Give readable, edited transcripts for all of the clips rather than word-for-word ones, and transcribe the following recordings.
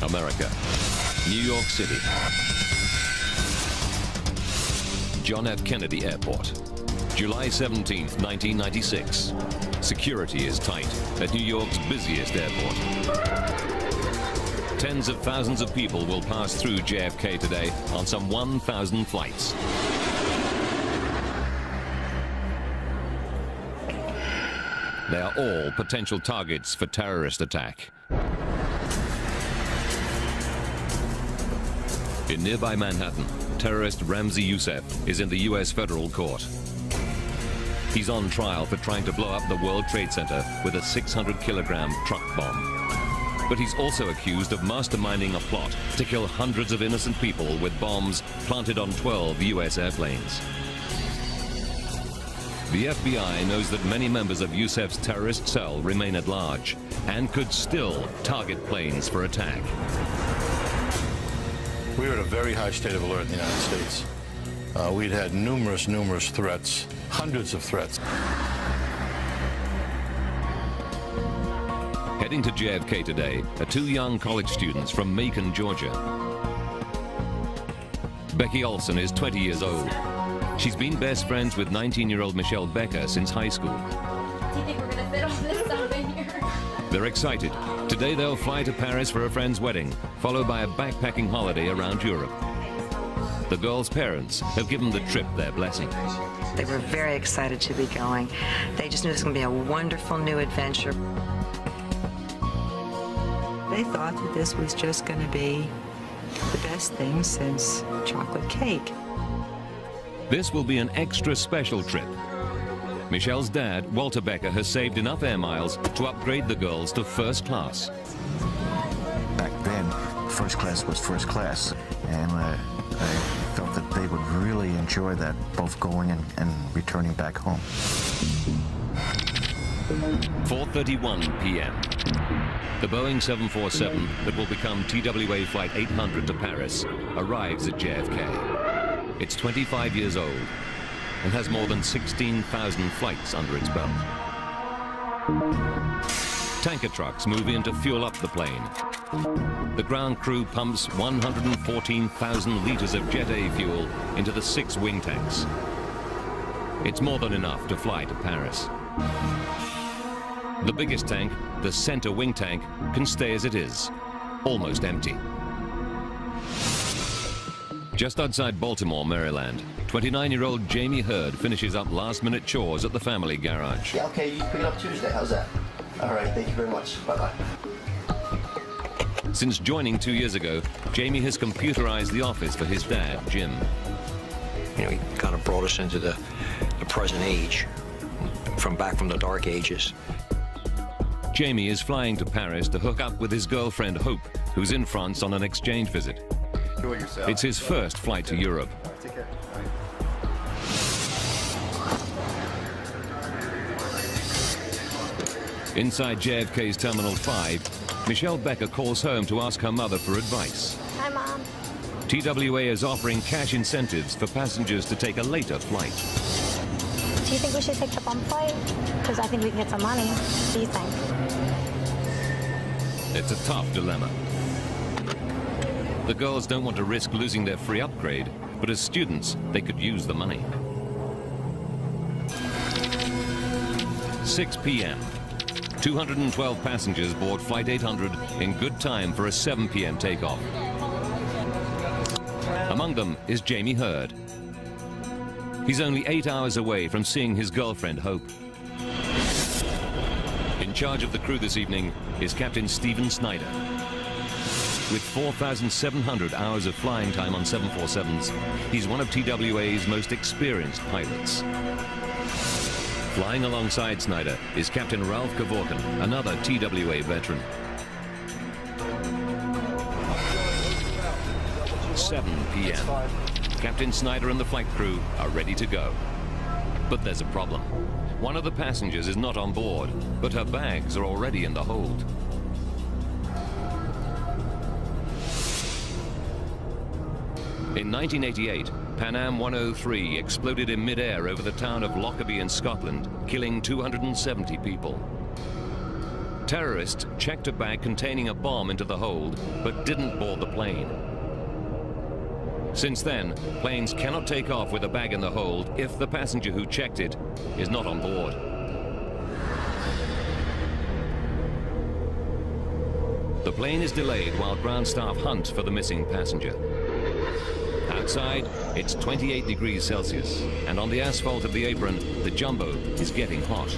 America, New York City, John F. Kennedy Airport, July 17th, 1996. Security is tight at New York's busiest airport. Tens of thousands of people will pass through JFK today on some 1,000 flights. They are all potential targets for terrorist attack. In nearby Manhattan, terrorist Ramzi Youssef is in the US federal court. He's on trial for trying to blow up the World Trade Center with a 600-kilogram truck bomb. But he's also accused of masterminding a plot to kill hundreds of innocent people with bombs planted on 12 US airplanes. The FBI knows that many members of Youssef's terrorist cell remain at large and could still target planes for attack. We were at a very high state of alert in the United States. We'd had numerous threats, hundreds of threats. Heading to JFK today are two young college students from Macon, Georgia. Becky Olson is 20 years old. She's been best friends with 19-year-old Michelle Becker since high school. Do you think we're going to fit all this stuff in here? They're excited. Today they'll fly to Paris for a friend's wedding, followed by a backpacking holiday around Europe. The girls' parents have given the trip their blessing. They were very excited to be going. They just knew it was going to be a wonderful new adventure. They thought that this was just going to be the best thing since chocolate cake. This will be an extra special trip. Michelle's dad, Walter Becker, has saved enough air miles to upgrade the girls to first class. Back then, first class was first class, and I felt that they would really enjoy that, both going and returning back home. 4:31 p.m. The Boeing 747 that will become TWA Flight 800 to Paris arrives at JFK. It's 25 years old and has more than 16,000 flights under its belt. Tanker trucks move in to fuel up the plane. The ground crew pumps 114,000 liters of Jet A fuel into the 6 wing tanks. It's more than enough to fly to Paris. The biggest tank, the center wing tank, can stay as it is, almost empty. Just outside Baltimore, Maryland, 29-year-old Jamie Hurd finishes up last-minute chores at the family garage. Yeah, okay, you can pick it up Tuesday. How's that? All right, thank you very much. Bye-bye. Since joining 2 years ago, Jamie has computerized the office for his dad, Jim. You know, he kind of brought us into the present age, back from the dark ages. Jamie is flying to Paris to hook up with his girlfriend, Hope, who's in France on an exchange visit. Enjoy yourself. It's his first flight to Europe. Take care. Inside JFK's Terminal 5, Michelle Becker calls home to ask her mother for advice. Hi, Mom. TWA is offering cash incentives for passengers to take a later flight. Do you think we should take the bump flight? Because I think we can get some money. What do you think? It's a tough dilemma. The girls don't want to risk losing their free upgrade, but as students, they could use the money. 6 p.m. 212 passengers board Flight 800 in good time for a 7 p.m. takeoff. Among them is Jamie Hurd. He's only 8 hours away from seeing his girlfriend, Hope. In charge of the crew this evening is Captain Stephen Snyder. With 4,700 hours of flying time on 747s, he's one of TWA's most experienced pilots. Flying alongside Snyder is Captain Ralph Kevorkian, another TWA veteran. 7 p.m. Captain Snyder and the flight crew are ready to go. But there's a problem. One of the passengers is not on board, but her bags are already in the hold. In 1988, Pan Am 103 exploded in mid-air over the town of Lockerbie in Scotland, killing 270 people. Terrorists checked a bag containing a bomb into the hold, but didn't board the plane. Since then, planes cannot take off with a bag in the hold if the passenger who checked it is not on board. The plane is delayed while ground staff hunt for the missing passenger. Outside, it's 28 degrees Celsius, and on the asphalt of the apron, the jumbo is getting hot.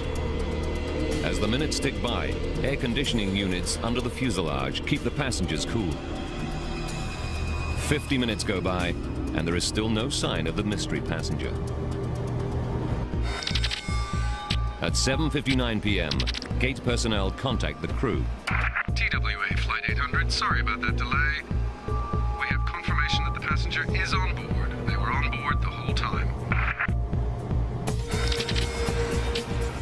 As the minutes tick by, air conditioning units under the fuselage keep the passengers cool. 50 minutes go by, and there is still no sign of the mystery passenger. At 7:59 p.m., gate personnel contact the crew. TWA Flight 800, sorry about that delay. We have confirmation that the passenger is on board. They were on board the whole time.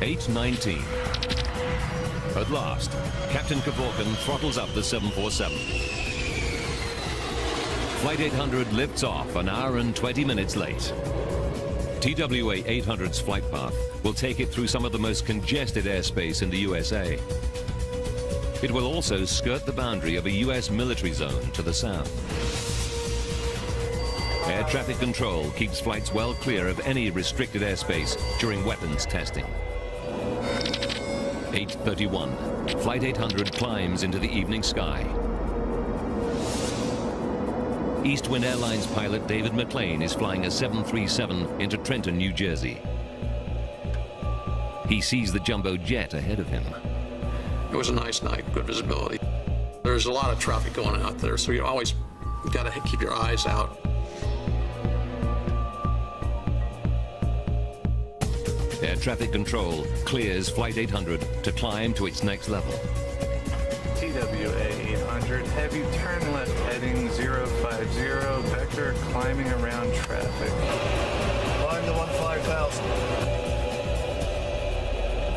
8:19. At last, Captain Kevorkian throttles up the 747. Flight 800 lifts off an hour and 20 minutes late. TWA 800's flight path will take it through some of the most congested airspace in the USA. It will also skirt the boundary of a US military zone to the south. Air traffic control keeps flights well clear of any restricted airspace during weapons testing. 8:31. Flight 800 climbs into the evening sky. Eastwind Airlines pilot David McLean is flying a 737 into Trenton, New Jersey. He sees the jumbo jet ahead of him. It was a nice night, good visibility. There's a lot of traffic going out there, so you always got to keep your eyes out. Air traffic control clears Flight 800 to climb to its next level. TWA 800, heavy turn left heading 050, vector climbing around traffic. Climb to 15,000.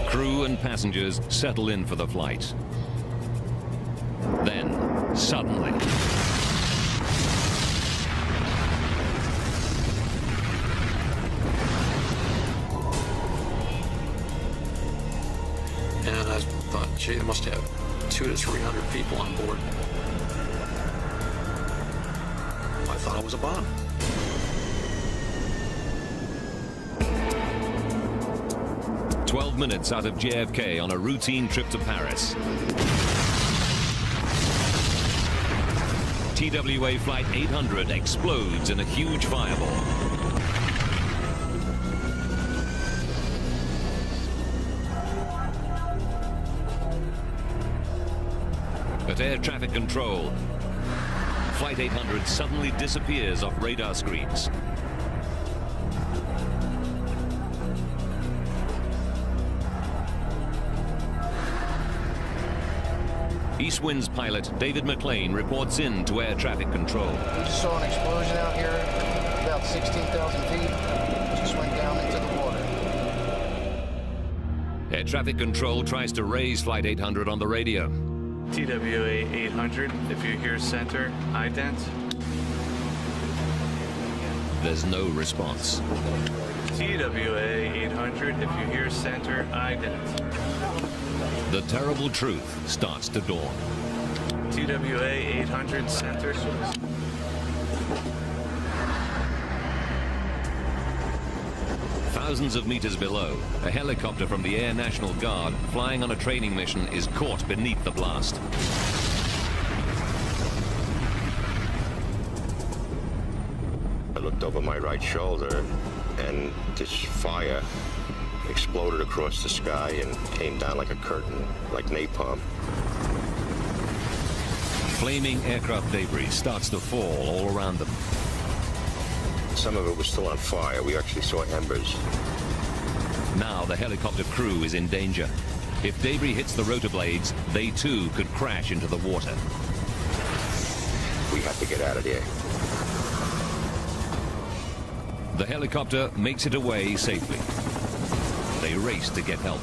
Crew and passengers settle in for the flight. Then, suddenly, And I thought, gee, they must have 200 to 300 people on board. I thought it was a bomb. "12 minutes out of JFK on a routine trip to Paris. TWA Flight 800 explodes in a huge fireball. At air traffic control, Flight 800 suddenly disappears off radar screens. Eastwind's pilot David McLean reports in to air traffic control. We just saw an explosion out here, about 16,000 feet. Just went down into the water. Air traffic control tries to raise Flight 800 on the radio. TWA 800, if you hear center, ident. There's no response. TWA 800, if you hear center, ident. The terrible truth starts to dawn. TWA 800, center. Thousands of meters below, a helicopter from the Air National Guard flying on a training mission is caught beneath the blast. I looked over my right shoulder, and this fire exploded across the sky and came down like a curtain, like napalm. Flaming aircraft debris starts to fall all around them. Some of it was still on fire. We actually saw embers. Now the helicopter crew is in danger. If debris hits the rotor blades, they too could crash into the water. We have to get out of there. The helicopter makes it away safely. They race to get help.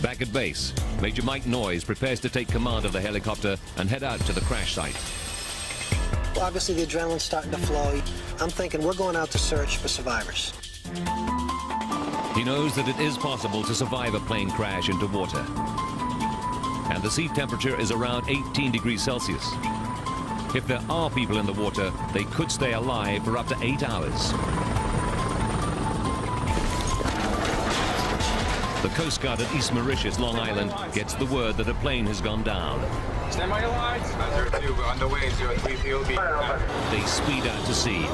Back at base, Major Mike Noyes prepares to take command of the helicopter and head out to the crash site. Well, obviously the adrenaline's starting to flow. I'm thinking we're going out to search for survivors. He knows that it is possible to survive a plane crash into water. And the sea temperature is around 18 degrees Celsius. If there are people in the water, they could stay alive for up to 8 hours. The Coast Guard at East Mauritius, Long Island, gets the word that a plane has gone down. Stand by your lines. 02, we're on the way, 03 POB. They speed out to sea.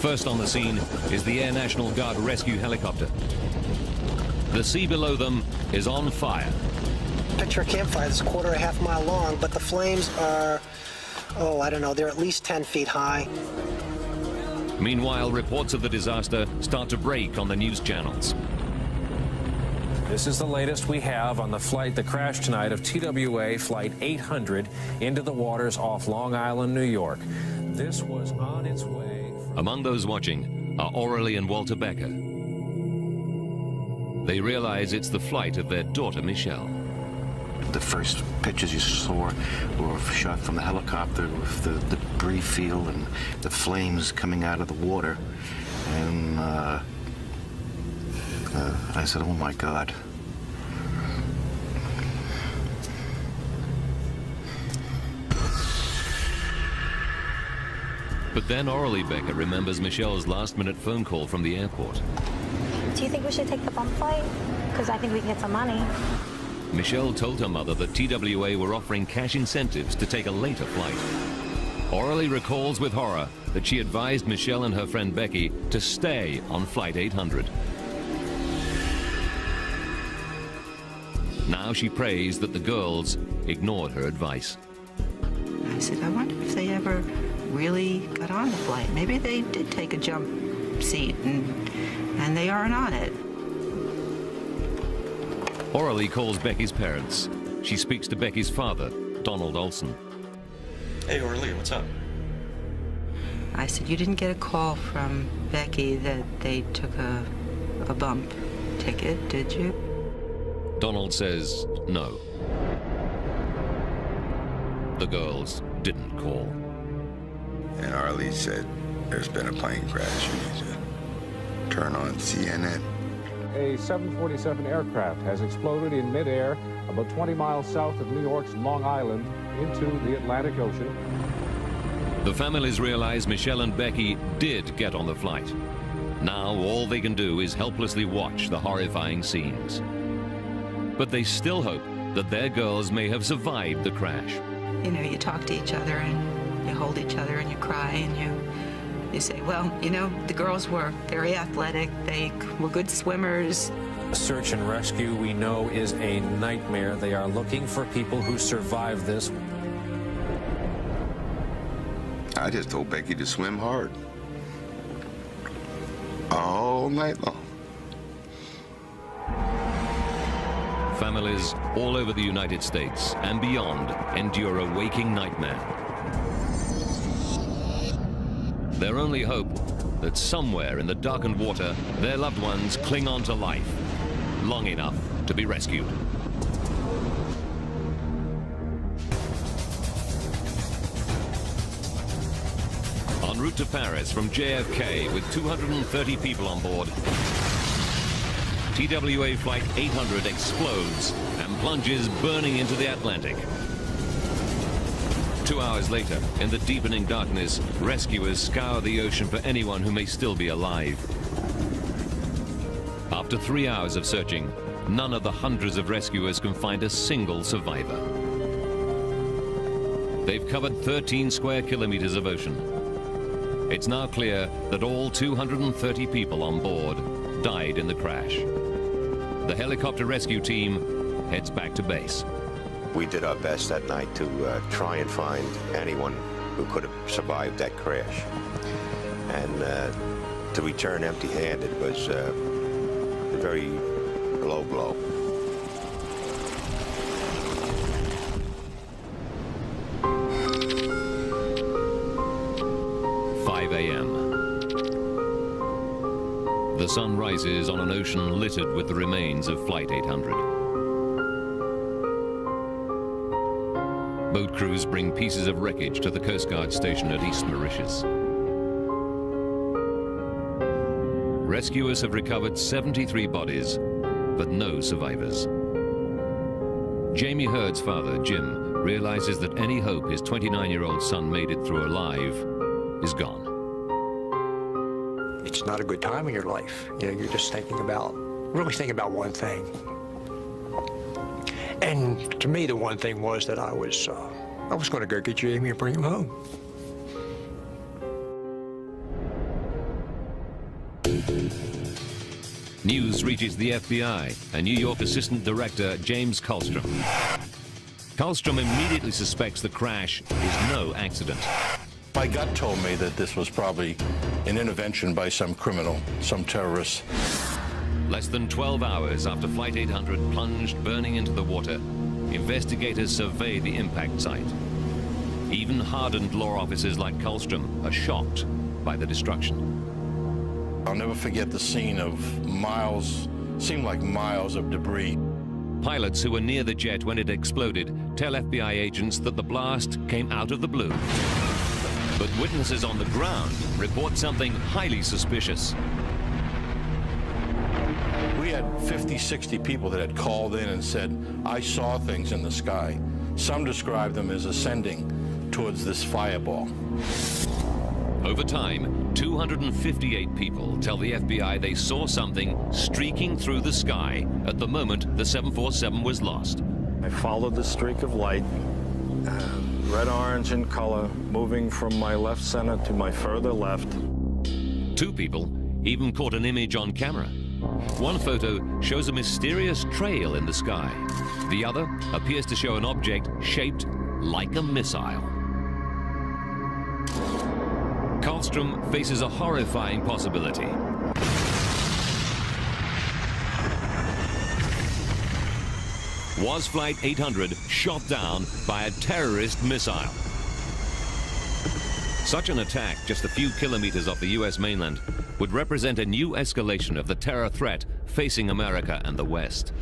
First on the scene is the Air National Guard rescue helicopter. The sea below them is on fire. Picture a campfire that's a quarter or a half mile long, but the flames are, oh, I don't know, they're at least 10 feet high. Meanwhile, reports of the disaster start to break on the news channels. This is the latest we have on the flight that crashed tonight of TWA Flight 800 into the waters off Long Island, New York. This was on its way. Among those watching are Aurelie and Walter Becker. They realize it's the flight of their daughter, Michelle. The first pictures you saw were shot from the helicopter with the debris field and the flames coming out of the water. And I said, oh my God. But then Aurelie Becker remembers Michelle's last-minute phone call from the airport. Do you think we should take the bump flight? Because I think we can get some money. Michelle told her mother that TWA were offering cash incentives to take a later flight. Aurelie recalls with horror that she advised Michelle and her friend Becky to stay on Flight 800. Now she prays that the girls ignored her advice. I said, I wonder if they ever really got on the flight. Maybe they did take a jump seat and they aren't on it. Aurelie calls Becky's parents. She speaks to Becky's father, Donald Olson. Hey, Aurelie, what's up? I said, you didn't get a call from Becky that they took a bump ticket, did you? Donald says no. The girls didn't call. And Arlie said, there's been a plane crash. You need to turn on CNN. A 747 aircraft has exploded in midair about 20 miles south of New York's Long Island into the Atlantic Ocean. The families realize Michelle and Becky did get on the flight. Now all they can do is helplessly watch the horrifying scenes. But they still hope that their girls may have survived the crash. You know, you talk to each other and you hold each other and you cry and you say, well, you know, the girls were very athletic. They were good swimmers. Search and rescue, we know, is a nightmare. They are looking for people who survived this. I just told Becky to swim hard. All night long. Families all over the United States and beyond endure a waking nightmare. Their only hope that somewhere in the darkened water, their loved ones cling on to life long enough to be rescued. En route to Paris from JFK with 230 people on board, TWA Flight 800 explodes and plunges burning into the Atlantic. 2 hours later, in the deepening darkness, rescuers scour the ocean for anyone who may still be alive. After 3 hours of searching, none of the hundreds of rescuers can find a single survivor. They've covered 13 square kilometers of ocean. It's now clear that all 230 people on board died in the crash. The helicopter rescue team heads back to base. We did our best that night to try and find anyone who could have survived that crash. And to return empty-handed was a very low blow. The sun rises on an ocean littered with the remains of Flight 800. Boat Boat crews bring pieces of wreckage to the Coast Guard station at East Mauritius. Rescuers have recovered 73 bodies, but no survivors. Jamie Hurd's father, Jim, realizes that any hope his 29-year-old son made it through alive is gone. It's not a good time in your life. You know, you're just really thinking about one thing. And to me, the one thing was that I was going to go get Jamie and bring him home. News reaches the FBI and New York Assistant Director James Kallstrom. Kallstrom immediately suspects the crash is no accident. My gut told me that this was probably an intervention by some criminal, some terrorist. Less than 12 hours after Flight 800 plunged burning into the water, investigators survey the impact site. Even hardened law officers like Kallstrom are shocked by the destruction. I'll never forget the scene of miles, seemed like miles of debris. Pilots who were near the jet when it exploded tell FBI agents that the blast came out of the blue. But witnesses on the ground report something highly suspicious. We had 50, 60 people that had called in and said, I saw things in the sky. Some described them as ascending towards this fireball. Over time, 258 people tell the FBI they saw something streaking through the sky at the moment the 747 was lost. I followed the streak of light, red-orange in color, moving from my left center to my further left. 2 people even caught an image on camera. One photo shows a mysterious trail in the sky. The other appears to show an object shaped like a missile. Kallstrom faces a horrifying possibility. Was Flight 800 shot down by a terrorist missile? Such an attack just a few kilometers off the US mainland would represent a new escalation of the terror threat facing America and the West.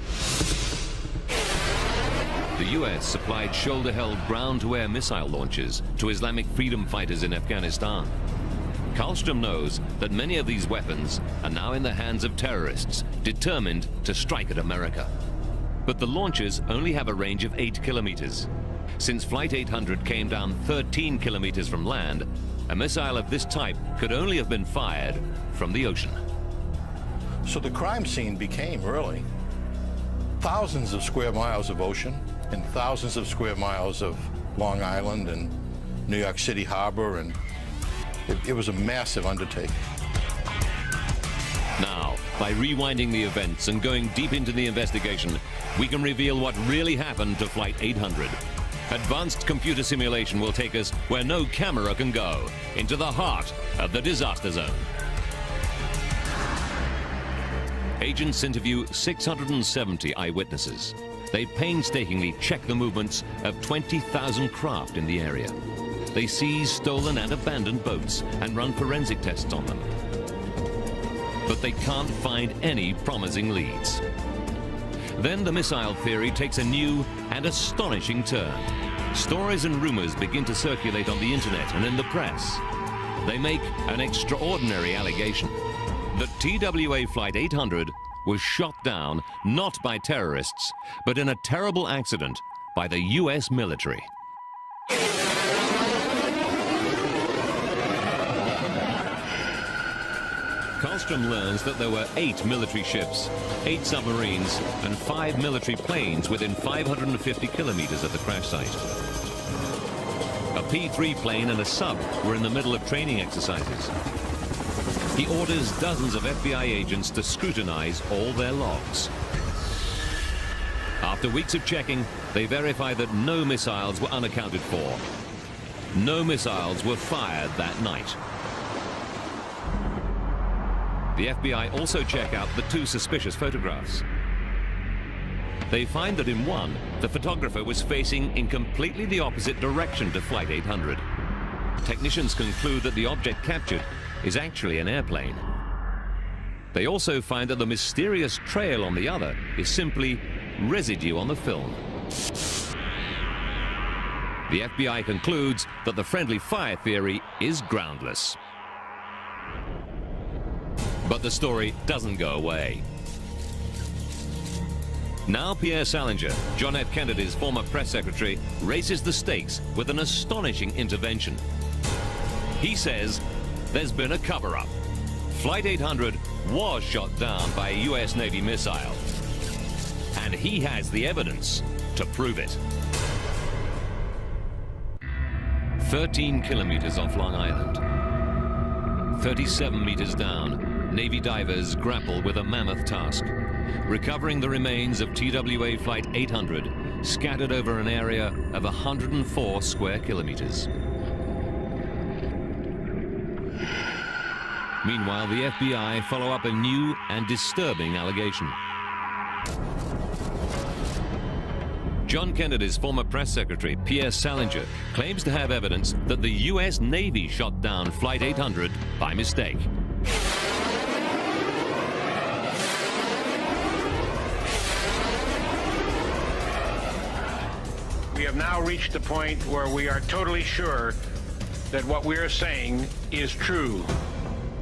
The US supplied shoulder-held ground-to-air missile launches to Islamic freedom fighters in Afghanistan. Kallstrom knows that many of these weapons are now in the hands of terrorists determined to strike at America. But the launches only have a range of 8 kilometers. Since Flight 800 came down 13 kilometers from land, a missile of this type could only have been fired from the ocean. So the crime scene became really thousands of square miles of ocean and thousands of square miles of Long Island and New York City Harbor, and it was a massive undertaking. Now, by rewinding the events and going deep into the investigation, we can reveal what really happened to Flight 800. Advanced computer simulation will take us where no camera can go, into the heart of the disaster zone. Agents interview 670 eyewitnesses. They painstakingly check the movements of 20,000 craft in the area. They seize stolen and abandoned boats and run forensic tests on them. But they can't find any promising leads. Then the missile theory takes a new and astonishing turn. Stories and rumors begin to circulate on the internet and in the press. They make an extraordinary allegation that TWA Flight 800 was shot down not by terrorists, but in a terrible accident by the US military. Kallstrom learns that there were 8 military ships, 8 submarines, and 5 military planes within 550 kilometers of the crash site. A P-3 plane and a sub were in the middle of training exercises. He orders dozens of FBI agents to scrutinize all their logs. After weeks of checking, they verify that no missiles were unaccounted for. No missiles were fired that night. The FBI also check out the 2 suspicious photographs. They find that in one, the photographer was facing in completely the opposite direction to Flight 800. Technicians conclude that the object captured is actually an airplane. They also find that the mysterious trail on the other is simply residue on the film. The FBI concludes that the friendly fire theory is groundless. But the story doesn't go away. Now Pierre Salinger, John F. Kennedy's former press secretary, raises the stakes with an astonishing intervention. He says there's been a cover-up. Flight 800 was shot down by a U.S. Navy missile. And he has the evidence to prove it. 13 kilometers off Long Island. 37 meters down, Navy divers grapple with a mammoth task. Recovering the remains of TWA Flight 800, scattered over an area of 104 square kilometers. Meanwhile, the FBI follow up a new and disturbing allegation. John Kennedy's former press secretary, Pierre Salinger, claims to have evidence that the U.S. Navy shot down Flight 800 by mistake. We have now reached the point where we are totally sure that what we are saying is true.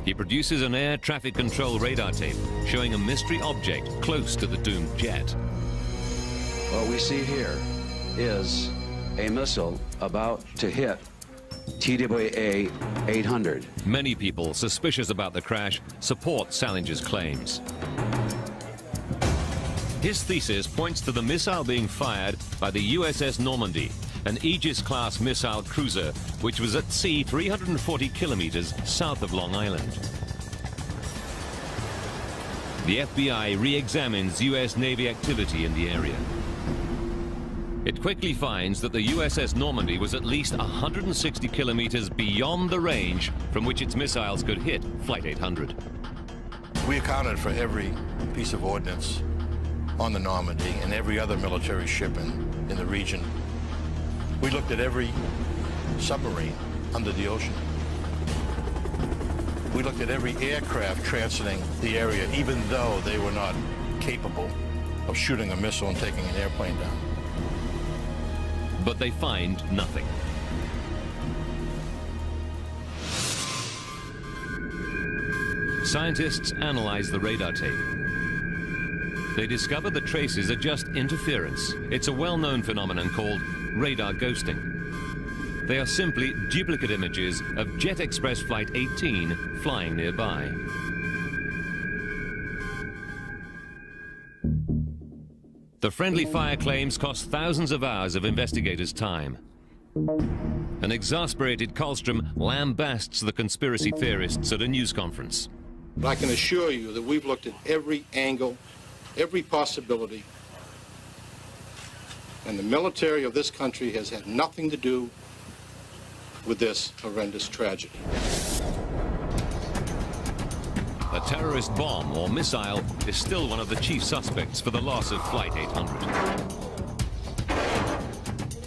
He produces an air traffic control radar tape showing a mystery object close to the doomed jet. What we see here is a missile about to hit TWA 800. Many people suspicious about the crash support Salinger's claims. His thesis points to the missile being fired by the USS Normandy, an Aegis-class missile cruiser which was at sea 340 kilometers south of Long Island. The FBI re-examines U.S. Navy activity in the area. It quickly finds that the USS Normandy was at least 160 kilometers beyond the range from which its missiles could hit Flight 800. We accounted for every piece of ordnance on the Normandy and every other military ship in the region. We looked at every submarine under the ocean. We looked at every aircraft transiting the area, even though they were not capable of shooting a missile and taking an airplane down. But they find nothing. Scientists analyze the radar tape. They discover the traces are just interference. It's a well-known phenomenon called radar ghosting. They are simply duplicate images of Jet Express Flight 18 flying nearby. The friendly fire claims cost thousands of hours of investigators' time. An exasperated Karlstrom lambasts the conspiracy theorists at a news conference. But I can assure you that we've looked at every angle, every possibility, and the military of this country has had nothing to do with this horrendous tragedy. A terrorist bomb or missile is still one of the chief suspects for the loss of Flight 800.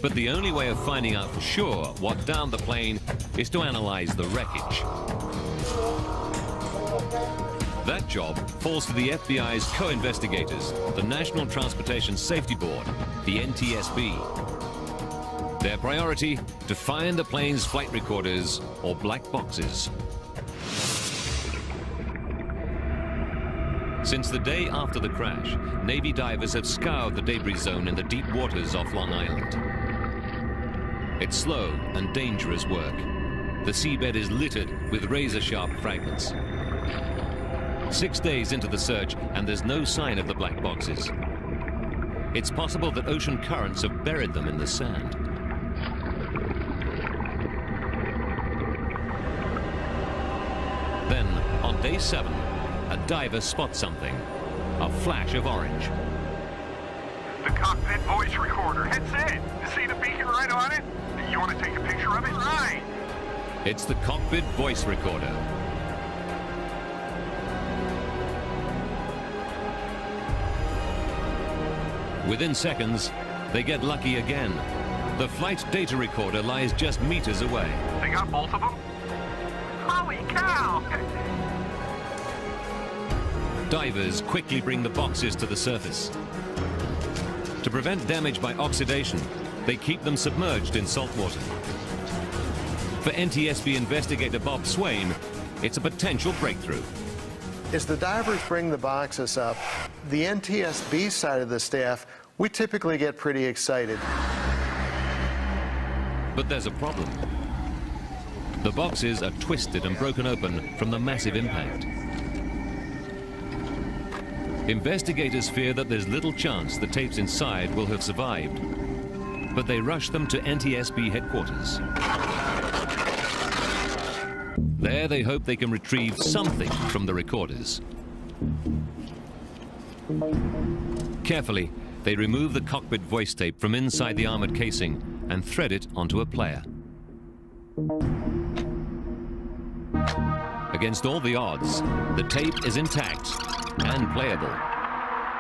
But the only way of finding out for sure what downed the plane is to analyze the wreckage. That job falls to the FBI's co-investigators, the National Transportation Safety Board, the NTSB. Their priority, to find the plane's flight recorders or black boxes. Since the day after the crash, Navy divers have scoured the debris zone in the deep waters off Long Island. It's slow and dangerous work. The seabed is littered with razor-sharp fragments. 6 days into the search, and there's no sign of the black boxes. It's possible that ocean currents have buried them in the sand. Then, on day 7, a diver spots something. A flash of orange. The cockpit voice recorder. That's it. You see the beacon right on it? You want to take a picture of it? Right. It's the cockpit voice recorder. Within seconds, they get lucky again. The flight data recorder lies just meters away. They got both of them? Holy cow! Divers quickly bring the boxes to the surface. To prevent damage by oxidation, they keep them submerged in salt water. For NTSB investigator Bob Swain, it's a potential breakthrough. As the divers bring the boxes up, the NTSB side of the staff, we typically get pretty excited. But there's a problem. The boxes are twisted and broken open from the massive impact. Investigators fear that there's little chance the tapes inside will have survived, but they rush them to NTSB headquarters. There they hope they can retrieve something from the recorders. Carefully, they remove the cockpit voice tape from inside the armored casing and thread it onto a player. Against all the odds, the tape is intact and playable.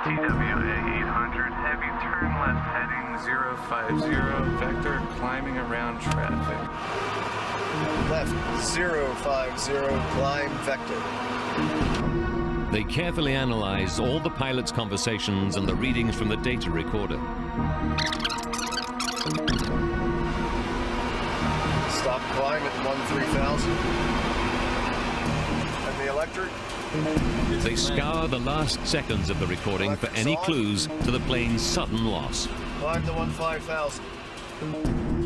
TWA 800, heavy turn left heading 050, vector climbing around traffic. Left 050, climb vector. They carefully analyze all the pilot's conversations and the readings from the data recorder. Stop climb at 13,000. And the electric? They scour the last seconds of the recording for any clues to the plane's sudden loss. Climb to 15,000.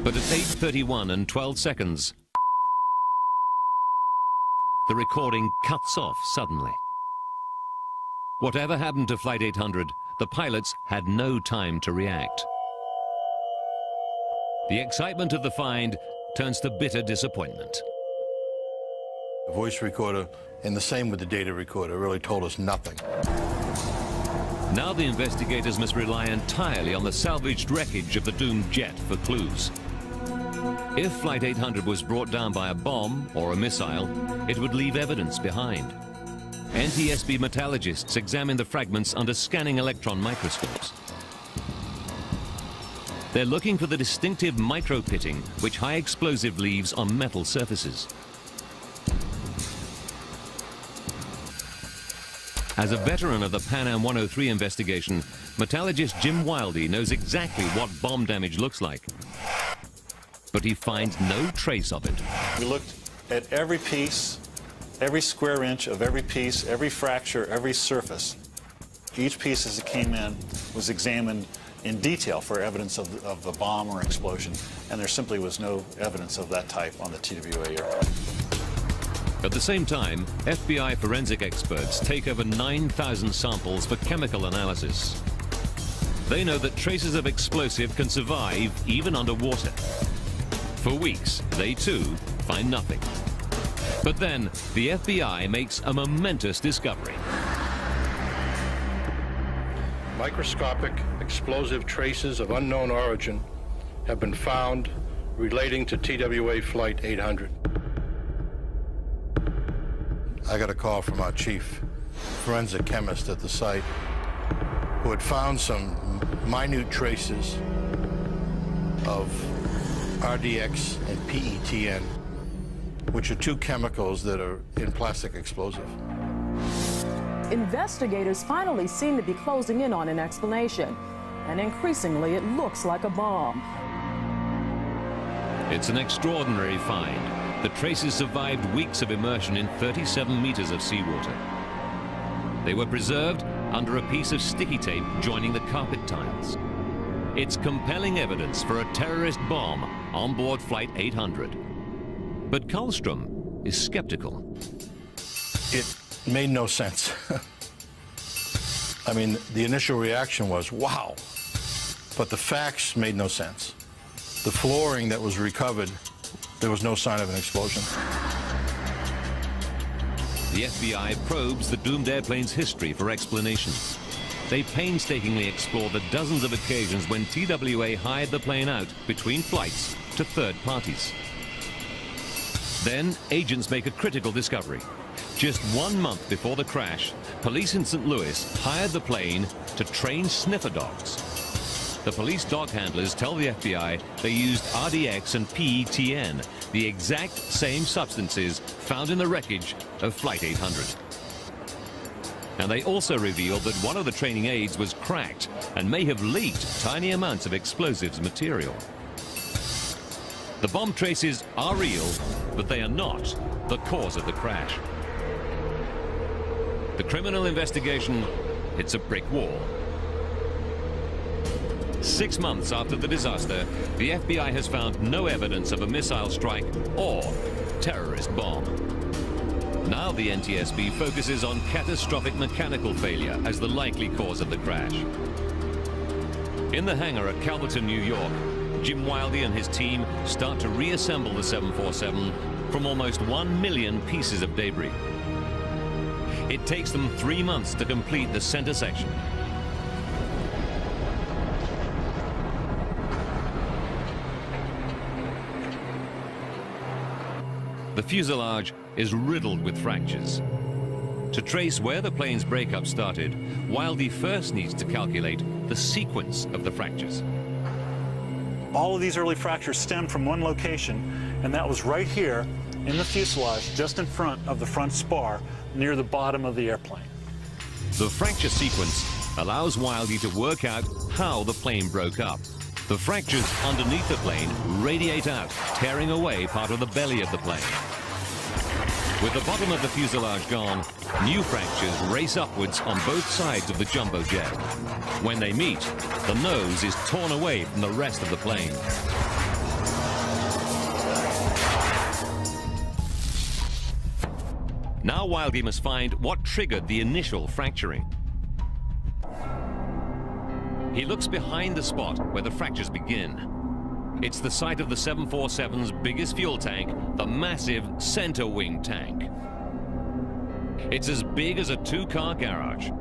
But at 8:31 and 12 seconds, the recording cuts off suddenly. Whatever happened to Flight 800, the pilots had no time to react. The excitement of the find turns to bitter disappointment. The voice recorder, and the same with the data recorder, really told us nothing. Now the investigators must rely entirely on the salvaged wreckage of the doomed jet for clues. If Flight 800 was brought down by a bomb or a missile, it would leave evidence behind. NTSB metallurgists examine the fragments under scanning electron microscopes. They're looking for the distinctive micro-pitting which high explosive leaves on metal surfaces. As a veteran of the Pan Am 103 investigation, metallurgist Jim Wildey knows exactly what bomb damage looks like. But he finds no trace of it. We looked at every piece, every square inch of every piece, every fracture, every surface. Each piece as it came in was examined in detail for evidence of a bomb or explosion, and there simply was no evidence of that type on the TWA aircraft. At the same time, FBI forensic experts take over 9,000 samples for chemical analysis. They know that traces of explosive can survive even underwater. For weeks, they too find nothing. But then, the FBI makes a momentous discovery. Microscopic explosive traces of unknown origin have been found relating to TWA Flight 800. I got a call from our chief forensic chemist at the site who had found some minute traces of RDX and PETN, which are two chemicals that are in plastic explosive. Investigators finally seem to be closing in on an explanation, and increasingly it looks like a bomb. It's an extraordinary find. The traces survived weeks of immersion in 37 meters of seawater. They were preserved under a piece of sticky tape joining the carpet tiles. It's compelling evidence for a terrorist bomb on board Flight 800. But Karlstrom is skeptical. It made no sense. I mean, the initial reaction was, wow, but the facts made no sense. The flooring that was recovered, there was no sign of an explosion. The FBI probes the doomed airplane's history for explanations. They painstakingly explore the dozens of occasions when TWA hired the plane out between flights to third parties. Then, agents make a critical discovery. Just 1 month before the crash, police in St. Louis hired the plane to train sniffer dogs. The police dog handlers tell the FBI they used RDX and PETN, the exact same substances found in the wreckage of Flight 800. And they also revealed that one of the training aids was cracked and may have leaked tiny amounts of explosives material. The bomb traces are real, but they are not the cause of the crash. The criminal investigation hits a brick wall. 6 months after the disaster, the FBI has found no evidence of a missile strike or terrorist bomb. Now the NTSB focuses on catastrophic mechanical failure as the likely cause of the crash. In the hangar at Calverton, New York, Jim Wildey and his team start to reassemble the 747 from almost 1 million pieces of debris. It takes them 3 months to complete the center section. The fuselage is riddled with fractures. To trace where the plane's breakup started, Wildey first needs to calculate the sequence of the fractures. All of these early fractures stem from one location, and that was right here in the fuselage, just in front of the front spar, near the bottom of the airplane. The fracture sequence allows Wildey to work out how the plane broke up. The fractures underneath the plane radiate out, tearing away part of the belly of the plane. With the bottom of the fuselage gone, new fractures race upwards on both sides of the jumbo jet. When they meet, the nose is torn away from the rest of the plane. Now Wildey must find what triggered the initial fracturing. He looks behind the spot where the fractures begin. It's the site of the 747's biggest fuel tank, the massive center wing tank. It's as big as a 2-car garage.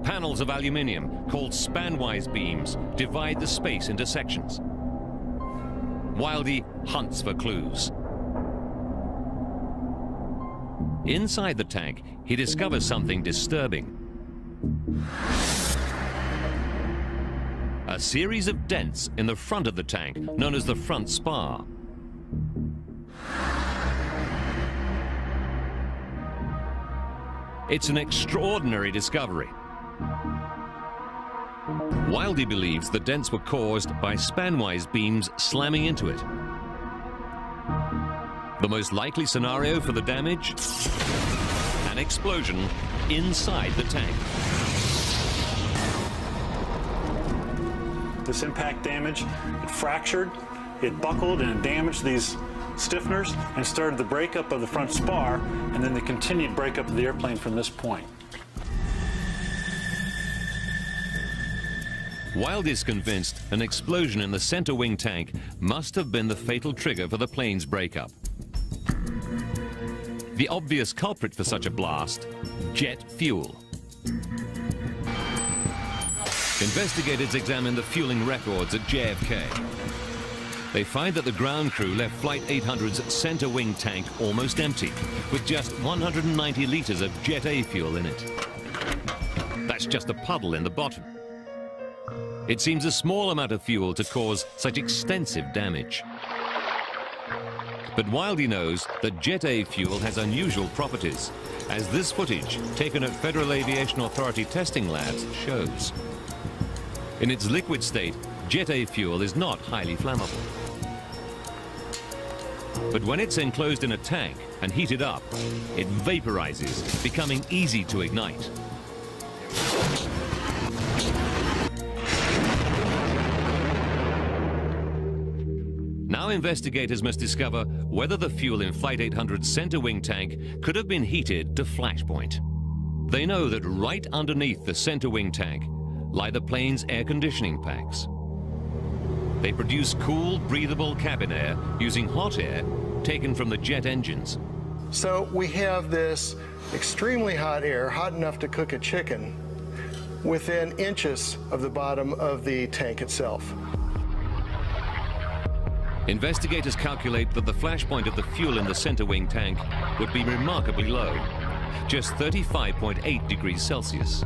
Panels of aluminium, called spanwise beams, divide the space into sections. Wildey hunts for clues. Inside the tank, he discovers something disturbing. A series of dents in the front of the tank, known as the front spar. It's an extraordinary discovery. Wildey believes the dents were caused by spanwise beams slamming into it. The most likely scenario for the damage? An explosion inside the tank. This impact damage, it fractured, it buckled, and it damaged these stiffeners and started the breakup of the front spar, and then the continued breakup of the airplane from this point. Wildey's convinced an explosion in the center wing tank must have been the fatal trigger for the plane's breakup. The obvious culprit for such a blast, jet fuel. Investigators examine the fueling records at JFK. They find that the ground crew left Flight 800's center wing tank almost empty, with just 190 liters of Jet A fuel in it. That's just a puddle in the bottom. It seems a small amount of fuel to cause such extensive damage. But Wildey knows that Jet A fuel has unusual properties, as this footage, taken at Federal Aviation Authority testing labs, shows. In its liquid state, Jet A fuel is not highly flammable. But when it's enclosed in a tank and heated up, it vaporizes, becoming easy to ignite. Now investigators must discover whether the fuel in Flight 800's center wing tank could have been heated to flashpoint. They know that right underneath the center wing tank lie the plane's air conditioning packs. They produce cool, breathable cabin air using hot air taken from the jet engines. So we have this extremely hot air, hot enough to cook a chicken, within inches of the bottom of the tank itself. Investigators calculate that the flashpoint of the fuel in the center wing tank would be remarkably low, just 35.8 degrees Celsius.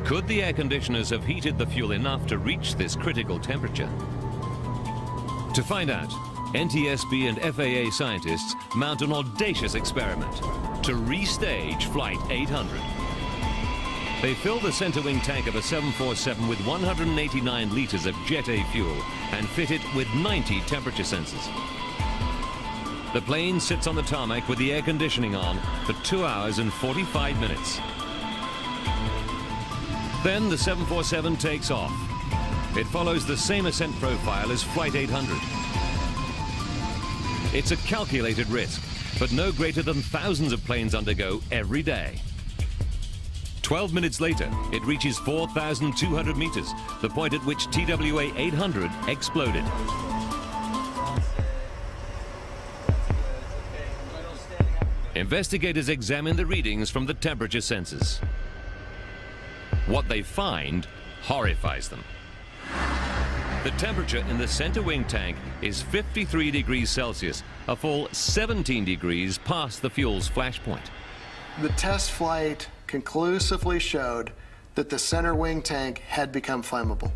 Could the air conditioners have heated the fuel enough to reach this critical temperature? To find out, NTSB and FAA scientists mount an audacious experiment to restage Flight 800. They fill the center wing tank of a 747 with 189 liters of Jet A fuel and fit it with 90 temperature sensors. The plane sits on the tarmac with the air conditioning on for 2 hours and 45 minutes. Then the 747 takes off. It follows the same ascent profile as Flight 800. It's a calculated risk, but no greater than thousands of planes undergo every day. 12 minutes later, it reaches 4,200 meters, the point at which TWA 800 exploded. Investigators examine the readings from the temperature sensors. What they find horrifies them. The temperature in the center wing tank is 53 degrees Celsius, a full 17 degrees past the fuel's flash point. The test flight conclusively showed that the center wing tank had become flammable.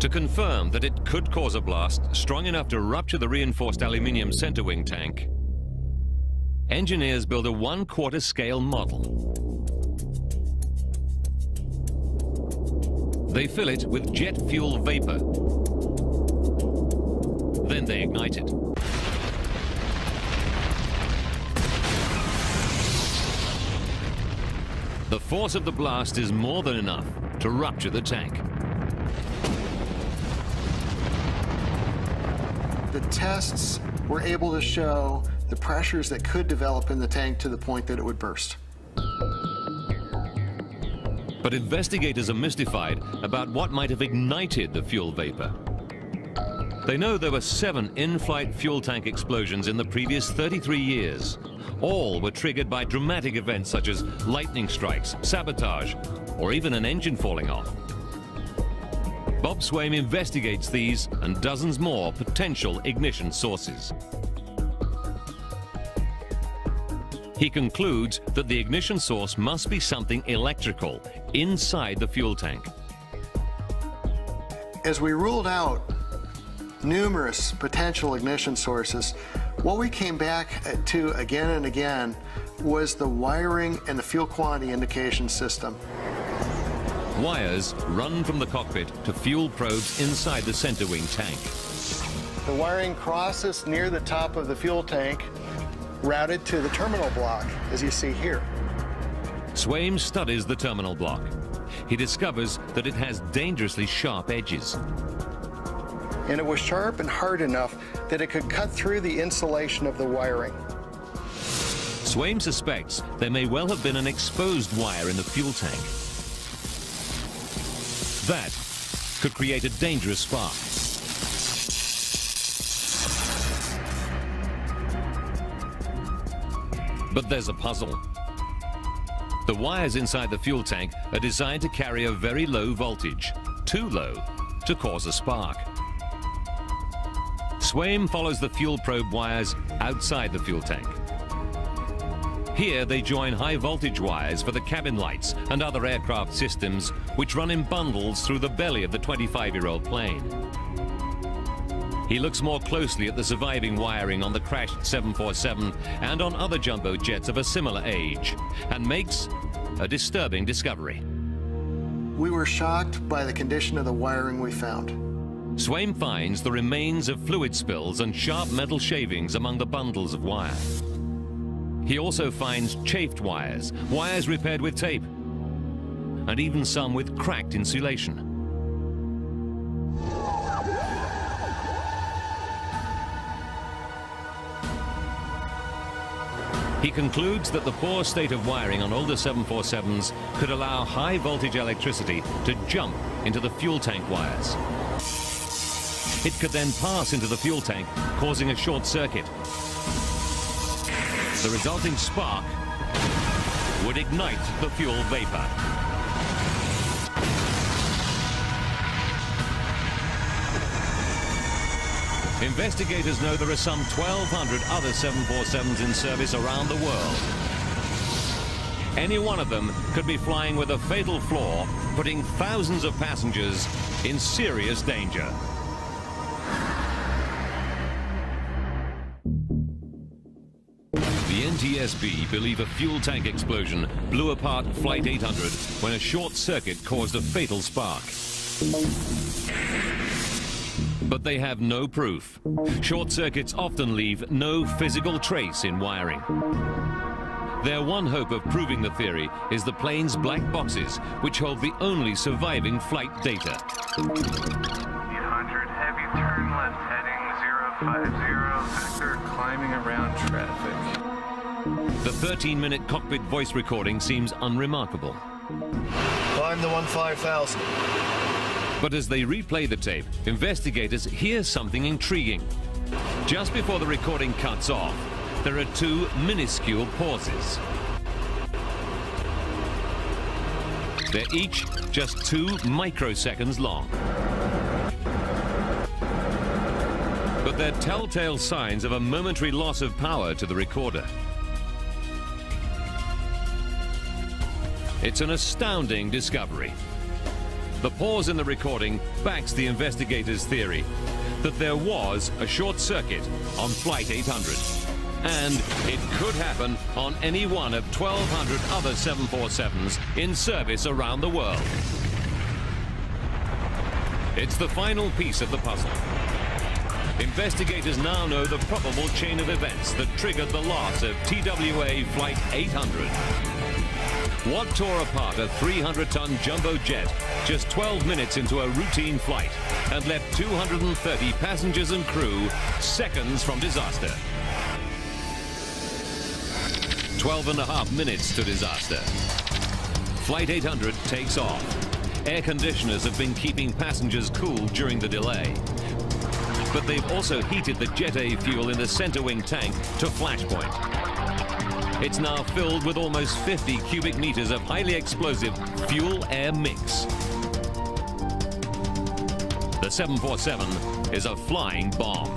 To confirm that it could cause a blast strong enough to rupture the reinforced aluminium center wing tank, engineers build a 1/4 scale model. They fill it with jet fuel vapor. Then they ignite it. The force of the blast is more than enough to rupture the tank. The tests were able to show the pressures that could develop in the tank to the point that it would burst. But investigators are mystified about what might have ignited the fuel vapor. They know there were 7 in-flight fuel tank explosions in the previous 33 years. All were triggered by dramatic events such as lightning strikes, sabotage, or even an engine falling off. Bob Swaim investigates these and dozens more potential ignition sources. He concludes that the ignition source must be something electrical inside the fuel tank. As we ruled out numerous potential ignition sources, what we came back to again and again was the wiring and the fuel quantity indication system. Wires run from the cockpit to fuel probes inside the center wing tank. The wiring crosses near the top of the fuel tank, routed to the terminal block, as you see here. Swaim studies the terminal block. He discovers that it has dangerously sharp edges. And it was sharp and hard enough that it could cut through the insulation of the wiring. Swaim suspects there may well have been an exposed wire in the fuel tank. That could create a dangerous spark. But there's a puzzle. The wires inside the fuel tank are designed to carry a very low voltage, too low to cause a spark. Swaim follows the fuel probe wires outside the fuel tank. Here they join high voltage wires for the cabin lights and other aircraft systems, which run in bundles through the belly of the 25-year-old plane. He looks more closely at the surviving wiring on the crashed 747 and on other jumbo jets of a similar age, and makes a disturbing discovery. We were shocked by the condition of the wiring we found. Swaim finds the remains of fluid spills and sharp metal shavings among the bundles of wire. He also finds chafed wires, wires repaired with tape, and even some with cracked insulation. He concludes that the poor state of wiring on older 747s could allow high voltage electricity to jump into the fuel tank wires. It could then pass into the fuel tank, causing a short circuit. The resulting spark would ignite the fuel vapor. Investigators know there are some 1,200 other 747s in service around the world. Any one of them could be flying with a fatal flaw, putting thousands of passengers in serious danger. The NTSB believe a fuel tank explosion blew apart Flight 800 when a short circuit caused a fatal spark. But they have no proof. Short circuits often leave no physical trace in wiring. Their one hope of proving the theory is the plane's black boxes, which hold the only surviving flight data. 800, heavy turn left heading 050, sector climbing around traffic. The 13-minute cockpit voice recording seems unremarkable. Climb the 15,000. But as they replay the tape, investigators hear something intriguing. Just before the recording cuts off, there are two minuscule pauses. They're each just 2 microseconds long. But they're telltale signs of a momentary loss of power to the recorder. It's an astounding discovery. The pause in the recording backs the investigators' theory that there was a short circuit on Flight 800. And it could happen on any one of 1,200 other 747s in service around the world. It's the final piece of the puzzle. Investigators now know the probable chain of events that triggered the loss of TWA Flight 800. What tore apart a 300-ton jumbo jet just 12 minutes into a routine flight and left 230 passengers and crew seconds from disaster? 12.5 minutes to disaster. Flight 800 takes off. Air conditioners have been keeping passengers cool during the delay. But they've also heated the Jet A fuel in the center wing tank to flash point. It's now filled with almost 50 cubic meters of highly explosive fuel-air mix. The 747 is a flying bomb.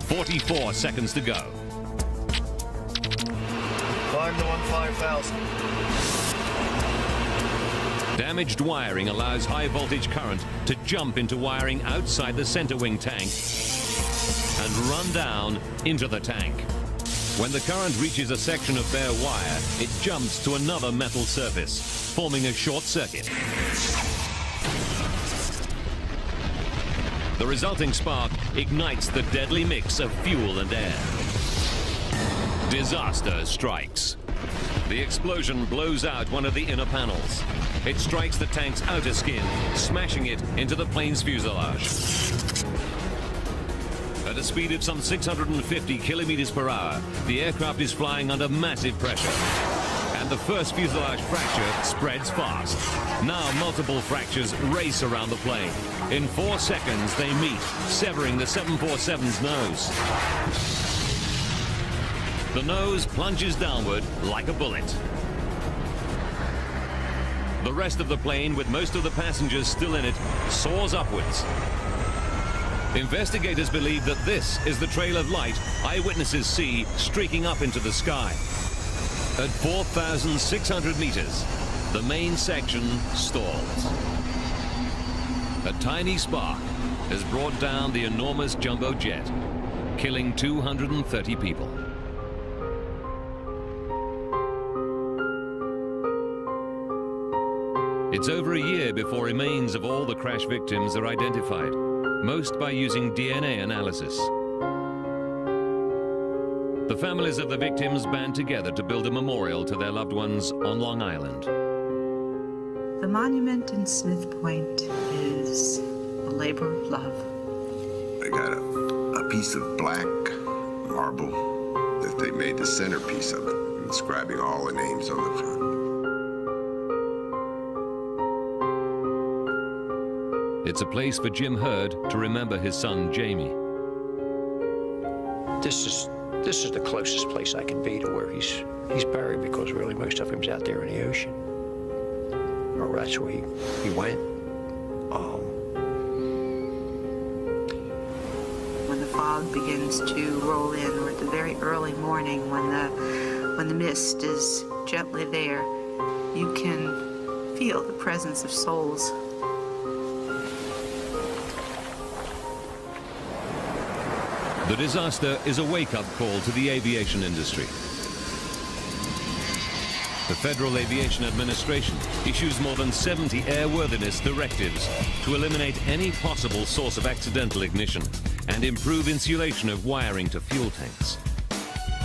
44 seconds to go. Climb the 15,000. Damaged wiring allows high voltage current to jump into wiring outside the center wing tank and run down into the tank. When the current reaches a section of bare wire, it jumps to another metal surface, forming a short circuit. The resulting spark ignites the deadly mix of fuel and air. Disaster strikes. The explosion blows out one of the inner panels. It strikes the tank's outer skin, smashing it into the plane's fuselage. At a speed of some 650 kilometers per hour, the aircraft is flying under massive pressure. And the first fuselage fracture spreads fast. Now multiple fractures race around the plane. In 4 seconds, they meet, severing the 747's nose. The nose plunges downward like a bullet. The rest of the plane, with most of the passengers still in it, soars upwards. Investigators believe that this is the trail of light eyewitnesses see streaking up into the sky. At 4,600 meters, the main section stalls. A tiny spark has brought down the enormous jumbo jet, killing 230 people. It's over a year before remains of all the crash victims are identified, most by using DNA analysis. The families of the victims band together to build a memorial to their loved ones on Long Island. The monument in Smith Point is a labor of love. They got a piece of black marble that they made the centerpiece of it, inscribing all the names on the front. It's a place for Jim Hurd to remember his son, Jamie. This is the closest place I can be to where he's buried, because really most of him's out there in the ocean. Or that's where he went. When the fog begins to roll in, or at the very early morning when the mist is gently there, you can feel the presence of souls. The disaster is a wake-up call to the aviation industry. The Federal Aviation Administration issues more than 70 airworthiness directives to eliminate any possible source of accidental ignition and improve insulation of wiring to fuel tanks.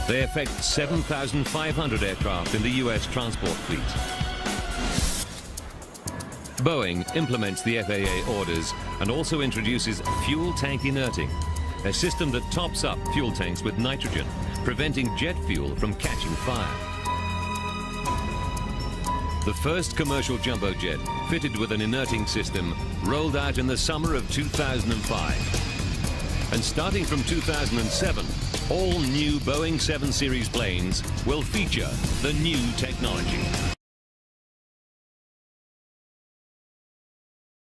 They affect 7,500 aircraft in the U.S. transport fleet. Boeing implements the FAA orders and also introduces fuel tank inerting, a system that tops up fuel tanks with nitrogen, preventing jet fuel from catching fire. The first commercial jumbo jet, fitted with an inerting system, rolled out in the summer of 2005. And starting from 2007, all new Boeing 7 Series planes will feature the new technology.